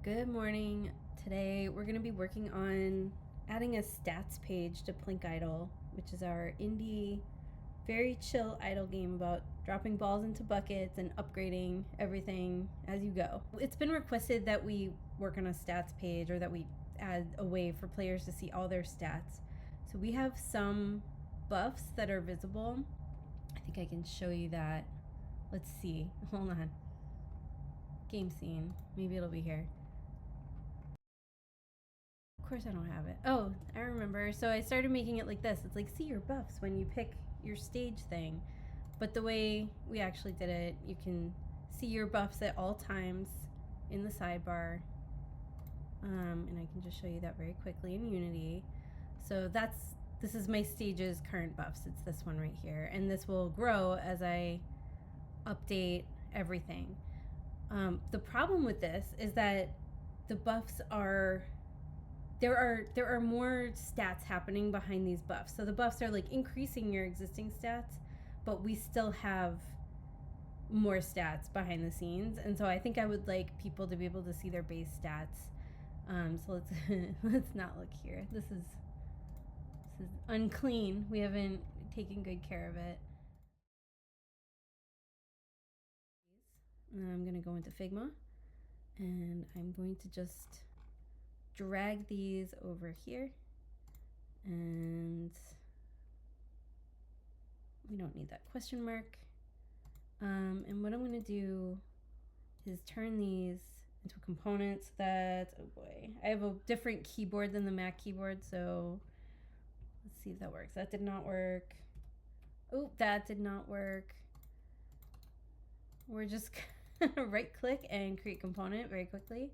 Good morning. Today we're going to be working on adding a stats page to PlinkIdle, which is our indie, very chill idle game about dropping balls into buckets and upgrading everything as you go. It's been requested that we work on a stats page, or that we add a way for players to see all their stats. So we have some buffs that are visible. I think I can show you that. Let's see. Hold on. Game scene. Maybe it'll be here. Of course I don't have it. Oh, I remember. So I started making it like this. It's like, see your buffs when you pick your stage thing. But the way we actually did it, you can see your buffs at all times in the sidebar. And I can just show you that very quickly in Unity. So this is my stage's current buffs. It's this one right here. And this will grow as I update everything. The problem with this is that the buffs are there are more stats happening behind these buffs. So the buffs are like increasing your existing stats, but we still have more stats behind the scenes. And so I think I would like people to be able to see their base stats. So let's let's not look here. This is unclean. We haven't taken good care of it. I'm gonna go into Figma, and I'm going to just drag these over here, and we don't need that question mark. And what I'm going to do is turn these into a component so that, oh boy, I have a different keyboard than the Mac keyboard, so let's see if that works. That did not work. Oh, that did not work. We're just gonna right click and create component very quickly.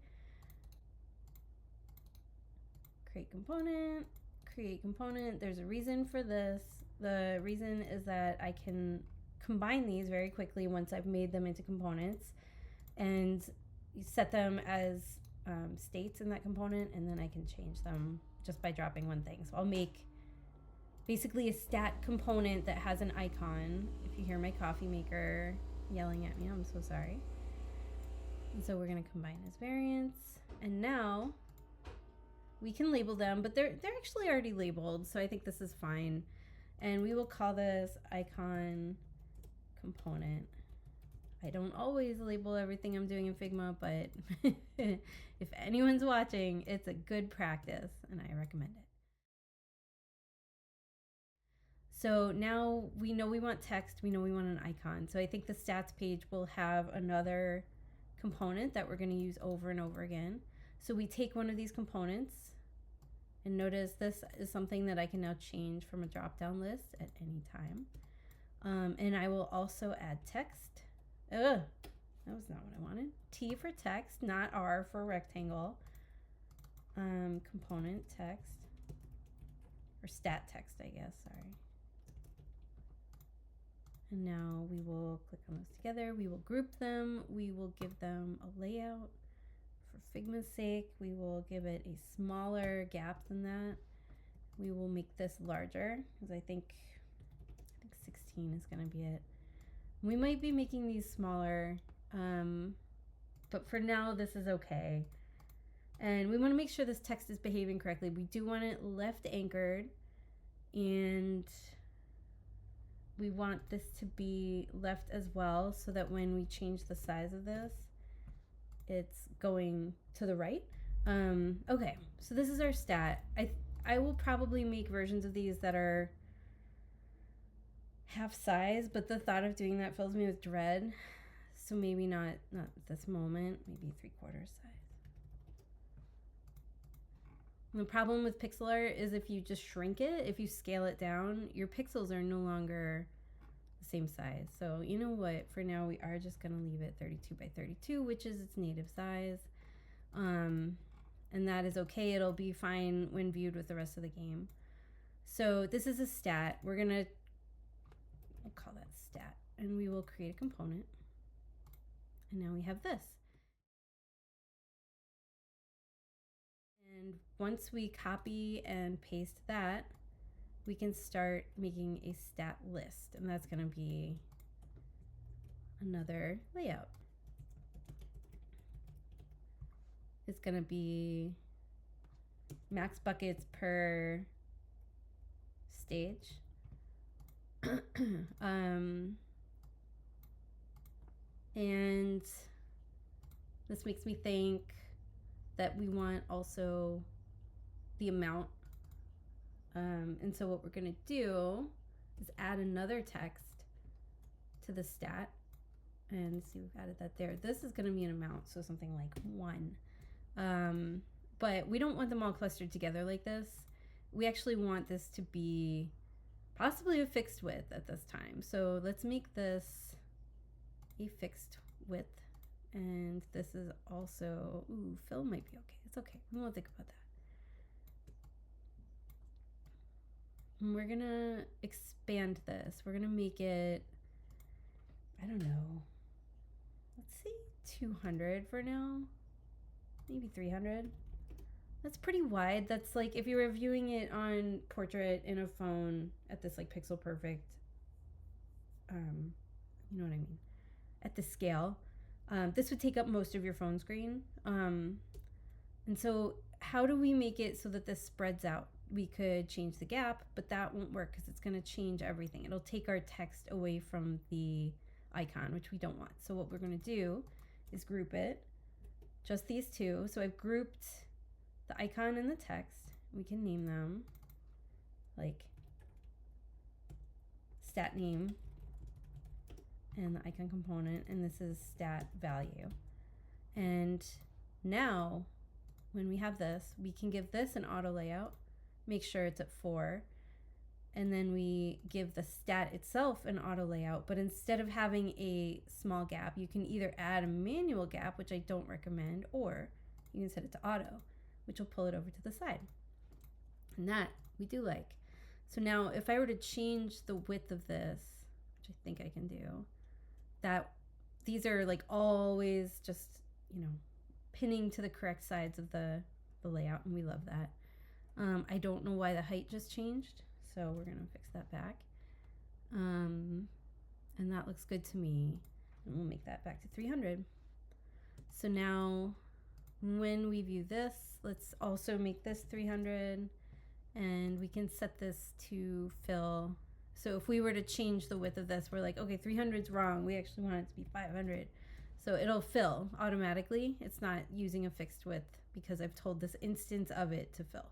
Create component, create component. There's a reason for this. The reason is that I can combine these very quickly once I've made them into components, and you set them as states in that component, and then I can change them just by dropping one thing. So I'll make basically a stat component that has an icon. If you hear my coffee maker yelling at me, I'm so sorry. And so we're going to combine as variants, and now we can label them, but they're actually already labeled, so I think this is fine. And we will call this icon component. I don't always label everything I'm doing in Figma, but if anyone's watching, it's a good practice and I recommend it. So now we know we want text, we know we want an icon. So I think the stats page will have another component that we're going to use over and over again. So we take one of these components, and notice this is something that I can now change from a drop-down list at any time. And I will also add text. Ugh, that was not what I wanted. T for text, not R for rectangle. Component text, or stat text, I guess, sorry. And now we will click on those together. We will group them. We will give them a layout. For Figma's sake, we will give it a smaller gap than that. We will make this larger, because I think 16 is going to be it. We might be making these smaller, but for now this is okay. And we want to make sure this text is behaving correctly. We do want it left anchored, and we want this to be left as well, so that when we change the size of this, it's going to the right. Okay, so this is our stat. I will probably make versions of these that are half size, but the thought of doing that fills me with dread. So maybe not at this moment, maybe 3/4 size. And the problem with pixel art is if you just shrink it, if you scale it down, your pixels are no longer the same size. So you know what, for now we are just gonna leave it 32 by 32, which is its native size. And that is okay. It'll be fine when viewed with the rest of the game. So this is a stat. We'll call that stat, and we will create a component. And now we have this. And once we copy and paste that, we can start making a stat list, and that's going to be another layout. is going to be max buckets per stage. And this makes me think that we want also the amount. And so what we're going to do is add another text to the stat. And see, we've added that there. This is going to be an amount, so something like 1. But we don't want them all clustered together like this. We actually want this to be possibly a fixed width at this time. So let's make this a fixed width. And this is also, ooh, fill might be okay. It's okay. We won't think about that. And we're going to expand this. We're going to make it, I don't know, let's see, 200 for now. Maybe 300. That's pretty wide. That's like if you were viewing it on portrait in a phone at this like pixel perfect, you know what I mean, at the scale. This would take up most of your phone screen. And so how do we make it so that this spreads out? We could change the gap, but that won't work because it's going to change everything. It'll take our text away from the icon, which we don't want. So what we're going to do is group it, just these two. So I've grouped the icon and the text. We can name them like stat name and the icon component, and this is stat value. And now when we have this, we can give this an auto layout, make sure it's at 4, and then we give the stat itself an auto layout. But instead of having a small gap, you can either add a manual gap, which I don't recommend, or you can set it to auto, which will pull it over to the side. And that we do like. So now if I were to change the width of this, which I think I can do, that these are like always just, you know, pinning to the correct sides of the layout, and we love that. I don't know why the height just changed, so we're gonna fix that back. And that looks good to me, and we'll make that back to 300. So now when we view this, let's also make this 300, and we can set this to fill. So if we were to change the width of this, we're like, okay, 300 is wrong. We actually want it to be 500. So it'll fill automatically. It's not using a fixed width because I've told this instance of it to fill.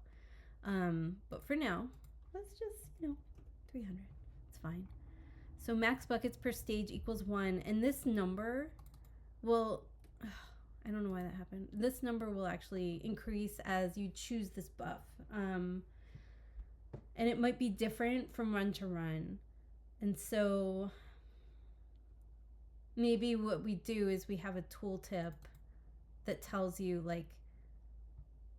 But for now, let's just, 300. It's fine. So max buckets per stage equals 1. And this number will, I don't know why that happened. This number will actually increase as you choose this buff. And it might be different from run to run. And so maybe what we do is we have a tooltip that tells you like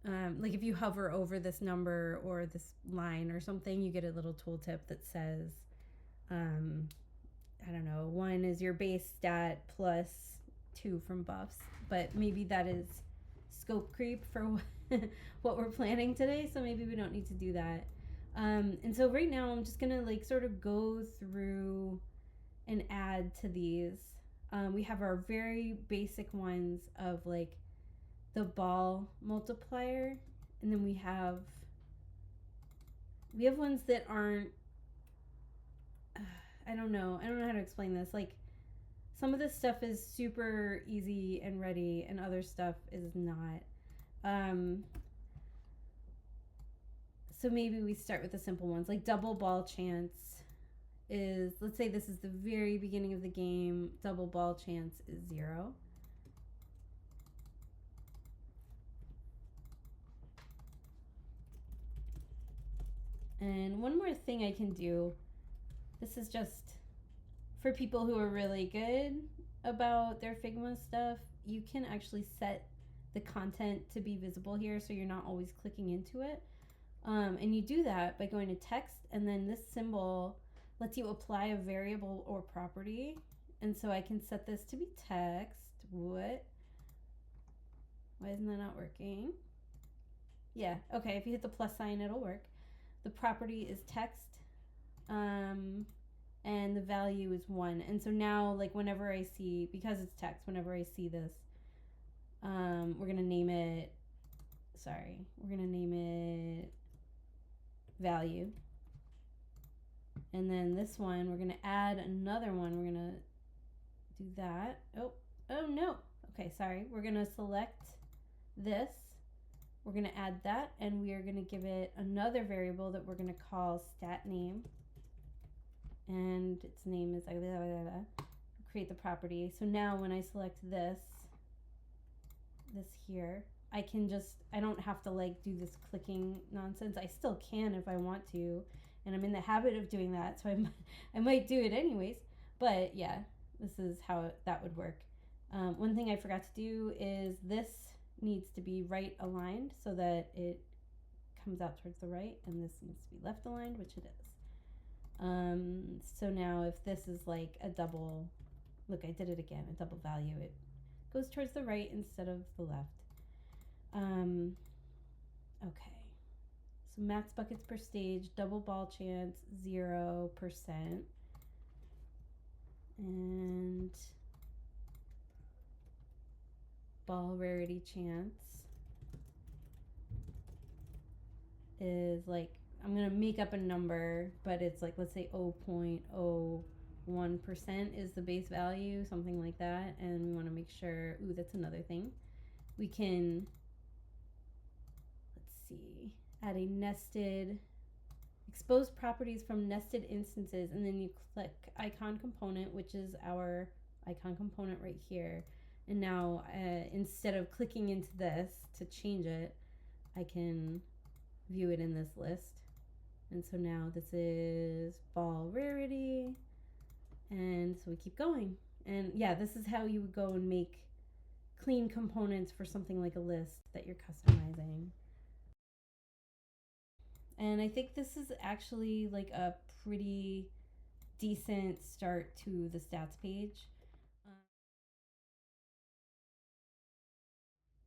if you hover over this number or this line or something, you get a little tooltip that says, I don't know, 1 is your base stat plus 2 from buffs. But maybe that is scope creep for what we're planning today. So maybe we don't need to do that. And so right now I'm just gonna like sort of go through and add to these. We have our very basic ones of like the ball multiplier, and then we have ones that aren't, I don't know how to explain this. Like some of this stuff is super easy and ready, and other stuff is not. So maybe we start with the simple ones, like double ball chance is, let's say this is the very beginning of the game, double ball chance is 0. And one more thing I can do, this is just for people who are really good about their Figma stuff, you can actually set the content to be visible here so you're not always clicking into it. And you do that by going to text, and then this symbol lets you apply a variable or property. And so I can set this to be text. What? Why isn't that not working? Yeah, okay, if you hit the plus sign, it'll work. The property is text, and the value is 1. And so now, like whenever I see, because it's text, whenever I see this, we're gonna name it sorry, we're gonna name it value. And then this one, we're gonna add another one. We're gonna do that. Oh no. Okay, sorry. We're gonna select this. We're gonna add that, and we are gonna give it another variable that we're gonna call stat name. And its name is create the property. So now when I select this here, I don't have to like do this clicking nonsense. I still can if I want to, and I'm in the habit of doing that, so I might do it anyways. But yeah, this is how that would work. One thing I forgot to do is this needs to be right aligned so that it comes out towards the right, and this needs to be left aligned, which it is. So now if this is like a double, look, I did it again, a double value, it goes towards the right instead of the left. Okay, so max buckets per stage, double ball chance, 0%, and ball rarity chance is like, I'm gonna make up a number, but it's like, let's say 0.01% is the base value, something like that. And we want to make sure, ooh, that's another thing. We can, let's see, add a nested, expose properties from nested instances, and then you click icon component, which is our icon component right here. And now instead of clicking into this to change it, I can view it in this list. And so now this is ball rarity, and so we keep going. And yeah, this is how you would go and make clean components for something like a list that you're customizing. And I think this is actually like a pretty decent start to the stats page.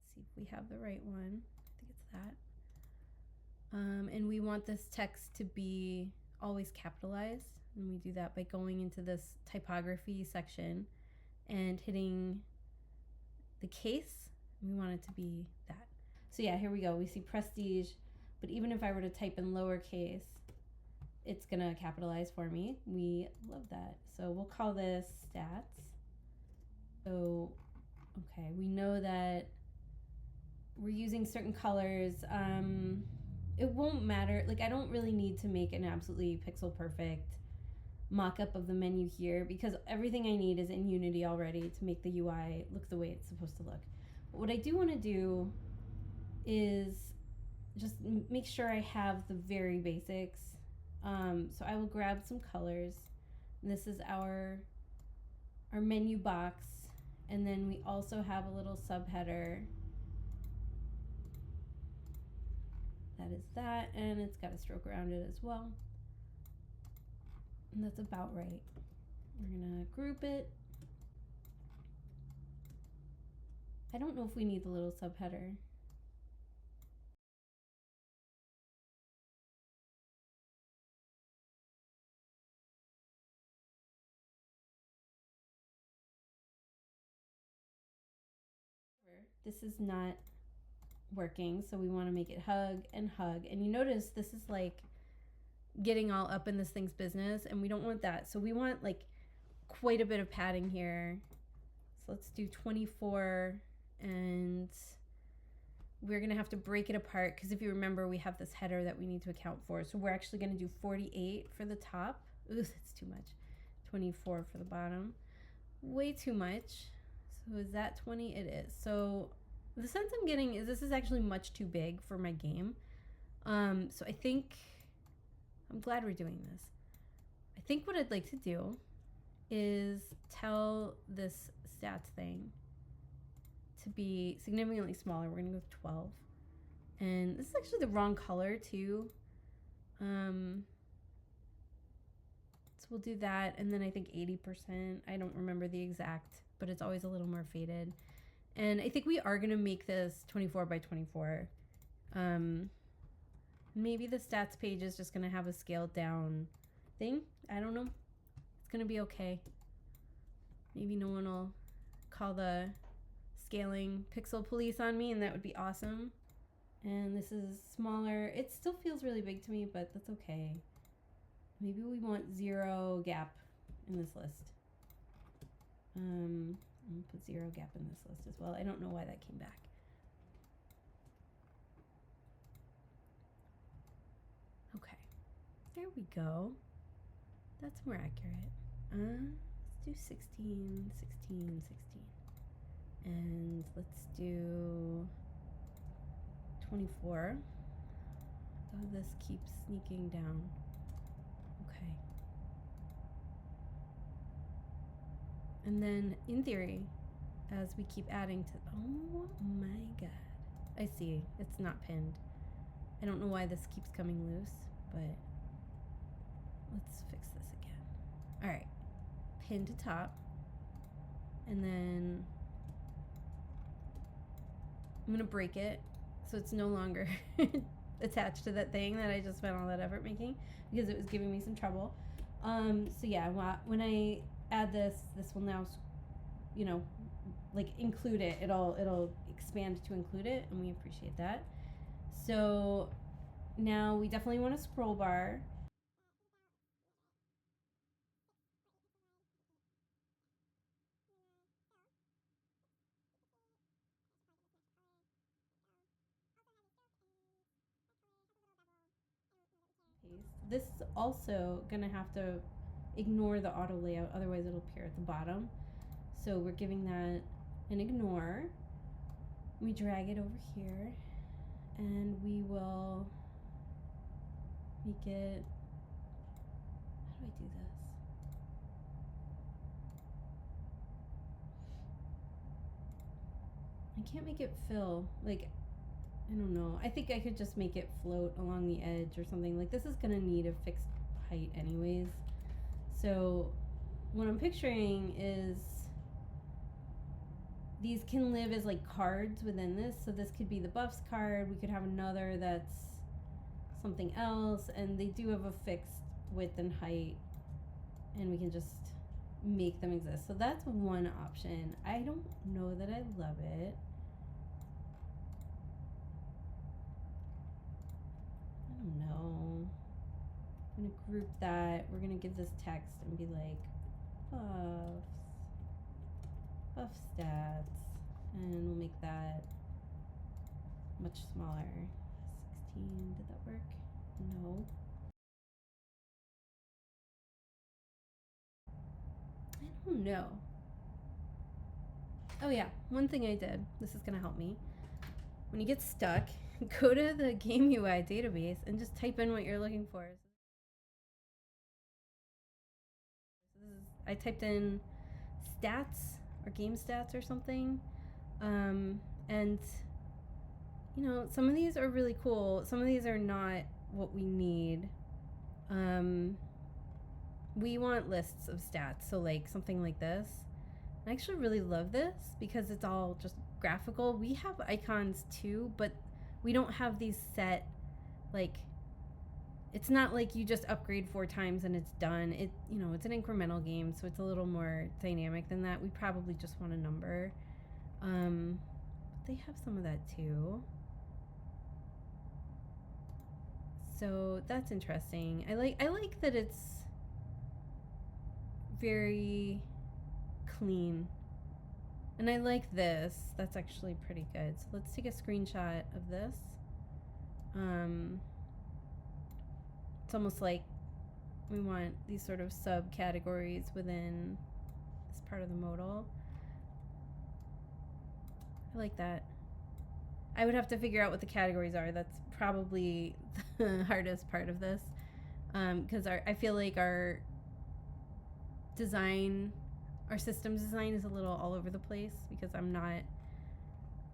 Let's see if we have the right one. I think it's that. And we want this text to be always capitalized, and we do that by going into this typography section and hitting the case. We want it to be that. So yeah, here we go. We see prestige, but even if I were to type in lowercase, it's gonna capitalize for me. We love that. So we'll call this stats. So, okay, we know that we're using certain colors. It won't matter. Like, I don't really need to make an absolutely pixel perfect mock-up of the menu here, because everything I need is in Unity already to make the UI look the way it's supposed to look. But what I do want to do is just make sure I have the very basics. So I will grab some colors. And this is our menu box, and then we also have a little subheader. That is that, and it's got a stroke around it as well. And that's about right. We're gonna group it. I don't know if we need the little subheader. This is not working, so we want to make it hug and hug. And you notice this is like getting all up in this thing's business, and we don't want that. So we want like quite a bit of padding here. So let's do 24, and we're gonna have to break it apart, because if you remember, we have this header that we need to account for. So we're actually gonna do 48 for the top. Ooh, that's too much. 24 for the bottom. Way too much. So is that 20? It is. So the sense I'm getting is this is actually much too big for my game. So I think, I'm glad we're doing this. I think what I'd like to do is tell this stats thing to be significantly smaller. We're gonna go with 12. And this is actually the wrong color too. So we'll do that, and then I think 80%. I don't remember the exact, but it's always a little more faded. And I think we are gonna make this 24 by 24. Maybe the stats page is just gonna have a scaled down thing. I don't know. It's gonna be okay. Maybe no one will call the scaling pixel police on me, and that would be awesome. And this is smaller. It still feels really big to me, but that's okay. Maybe we want 0 gap in this list. I'm gonna put 0 gap in this list as well. I don't know why that came back. Okay, there we go. That's more accurate. Let's do 16, 16, 16. And let's do 24. Oh, this keeps sneaking down. Okay. And then, in theory, as we keep adding to... Oh my god. I see. It's not pinned. I don't know why this keeps coming loose, but let's fix this again. Alright. Pin to top. And then I'm going to break it so it's no longer attached to that thing that I just spent all that effort making, because it was giving me some trouble. So yeah, when I add this will now, you know, like include it. It'll expand to include it, and we appreciate that. So now we definitely want a scroll bar. This is also gonna have to ignore the auto layout, otherwise it'll appear at the bottom. So we're giving that an ignore. We drag it over here, and we will make it, how do I do this? I can't make it fill, like, I don't know. I think I could just make it float along the edge or something. Like, this is gonna need a fixed height anyways. So what I'm picturing is these can live as like cards within this. So this could be the buffs card. We could have another that's something else, and they do have a fixed width and height, and we can just make them exist. So that's one option. I don't know that I love it. I don't know. I'm gonna group that. We're gonna give this text and be like buff stats, and we'll make that much smaller. 16, did that work? No. I don't know. Oh yeah, one thing I did, this is gonna help me. When you get stuck, go to the Game UI database and just type in what you're looking for. So I typed in stats or game stats or something, and you know, some of these are really cool. Some of these are not what we need. We want lists of stats, so like something like this. I actually really love this because it's all just graphical. We have icons too, but we don't have these set, like, it's not like you just upgrade 4 times and it's done. It, you know, it's an incremental game, so it's a little more dynamic than that. We probably just want a number. They have some of that too. So that's interesting. I like that it's very clean. And I like this. That's actually pretty good. So let's take a screenshot of this. It's almost like we want these sort of subcategories within this part of the modal. I like that. I would have to figure out what the categories are. That's probably the hardest part of this, because I feel like our design, our systems design is a little all over the place because I'm not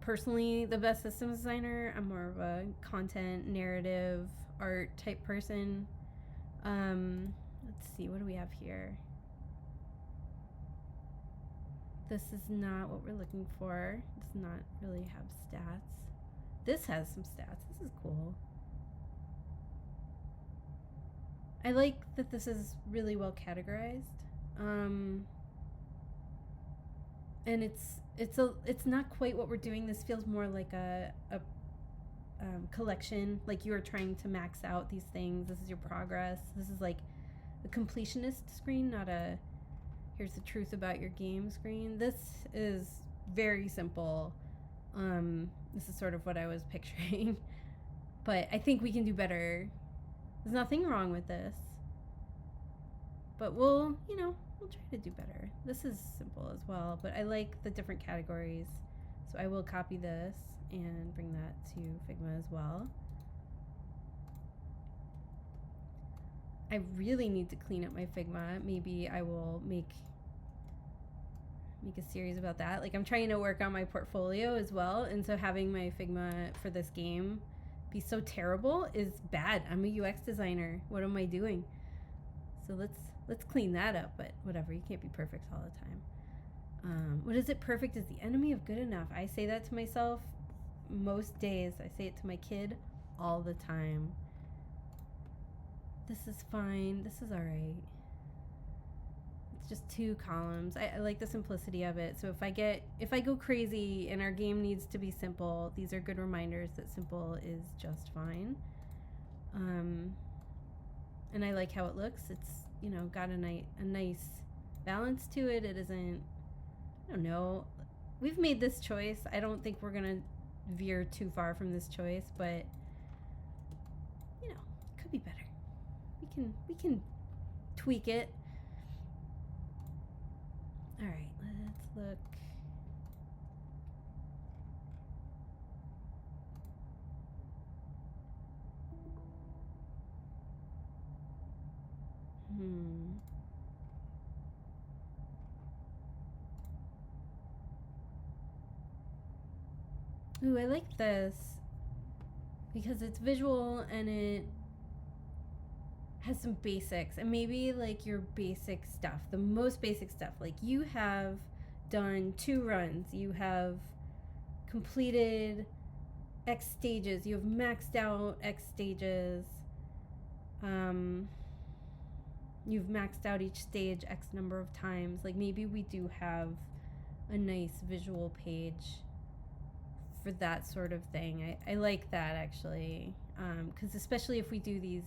personally the best systems designer. I'm more of a content, narrative, art type person. Let's see, what do we have here? This is not what we're looking for. It does not really have stats. This has some stats. This is cool. I like that this is really well categorized. And it's not quite what we're doing. This feels more like a collection, like you are trying to max out these things. This is your progress. This is like a completionist screen, not a here's the truth about your game screen. This is very simple. This is sort of what I was picturing, but I think we can do better. There's nothing wrong with this, but we'll try to do better. This is simple as well, but I like the different categories, so I will copy this and bring that to Figma as well. I really need to clean up my Figma. Maybe I will make a series about that. Like, I'm trying to work on my portfolio as well, and so having my Figma for this game be so terrible is bad. I'm a UX designer. What am I doing? So let's clean that up, but whatever. You can't be perfect all the time. What is it? Perfect is the enemy of good enough. I say that to myself most days. I say it to my kid all the time. This is fine. This is all right. It's just 2 columns. I like the simplicity of it. So if I go crazy and our game needs to be simple, these are good reminders that simple is just fine. And I like how it looks. It's, got a nice balance to it. It isn't, I don't know. We've made this choice. I don't think we're going to veer too far from this choice, but it could be better. We can tweak it. All right, let's look. Ooh, I like this because it's visual and it has some basics, and maybe like your basic stuff, the most basic stuff. Like, you have done 2 runs, you have completed X stages, you have maxed out X stages, you've maxed out each stage X number of times. Like, maybe we do have a nice visual page for that sort of thing. I like that, actually, because especially if we do these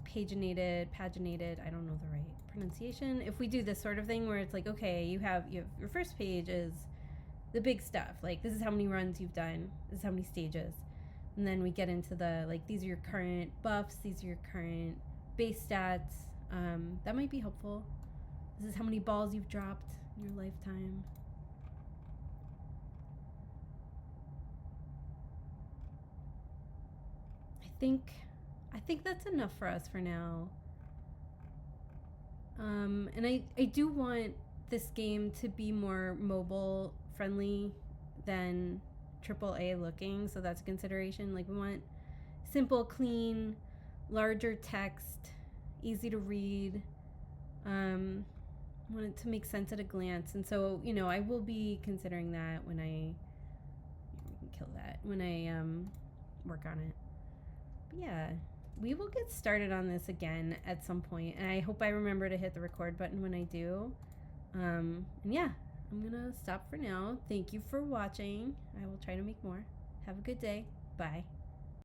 paginated, I don't know the right pronunciation. If we do this sort of thing where it's like, okay, you have your first page is the big stuff, like this is how many runs you've done, this is how many stages, and then we get into the, like, these are your current buffs, these are your current base stats. That might be helpful. This is how many balls you've dropped in your lifetime. I think that's enough for us for now. And I do want this game to be more mobile friendly than AAA looking, so that's a consideration. Like, we want simple, clean, larger text, easy to read. Want it to make sense at a glance, and so I will be considering that when I work on it. But yeah, we will get started on this again at some point, and I hope I remember to hit the record button when I do. And yeah, I'm gonna stop for now. Thank you for watching. I will try to make more. Have a good day. Bye.